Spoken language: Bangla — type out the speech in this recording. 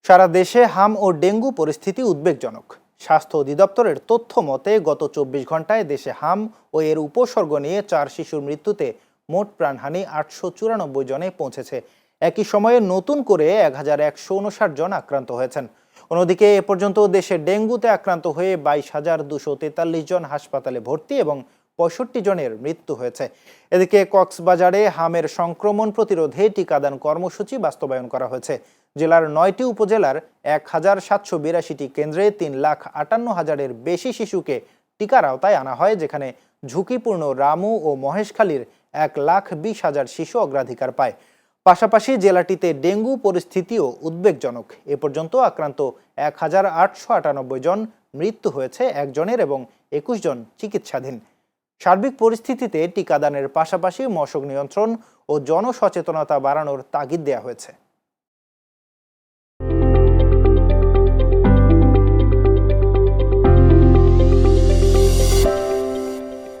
সারা দেশে হাম ও ডেঙ্গু পরিস্থিতি উদ্বেগজনক। স্বাস্থ্য অধিদপ্তরের তথ্য মতে গত ২৪ ঘন্টায় দেশে হাম ও এর উপসর্গ নিয়ে ৪ শিশুর মৃত্যুতে মোট প্রাণহানি ৮৯৪ জনে পৌঁছেছে। একই সময়ে নতুন করে ১,১৫৯ জন আক্রান্ত হয়েছেন। অন্যদিকে এ পর্যন্ত দেশে ডেঙ্গুতে আক্রান্ত হয়ে ২২,২৪৩ জন হাসপাতালে ভর্তি এবং ৬৫ জনের মৃত্যু হয়েছে। এদিকে কক্সবাজারে হামের সংক্রমণ প্রতিরোধে টিকাদান কর্মসূচি বাস্তবায়ন করা হয়েছে। জেলার ৯টি উপজেলার ১,৭৮২টি কেন্দ্রে ৩,৫৮,০০০-এর বেশি শিশুকে টিকার আওতায় আনা হয়, যেখানে ঝুঁকিপূর্ণ রামু ও মহেশখালীর ১,২০,০০০ শিশু অগ্রাধিকার পায়। পাশাপাশি জেলাটিতে ডেঙ্গু পরিস্থিতিও উদ্বেগজনক। এ পর্যন্ত আক্রান্ত ১,৮৯৮ জন, মৃত্যু হয়েছে ১ জনের এবং ২১ জন চিকিৎসাধীন। সার্বিক পরিস্থিতিতে টিকাদানের পাশাপাশি মশক নিয়ন্ত্রণ ও জনসচেতনতা বাড়ানোর তাগিদ দেওয়া হয়েছে।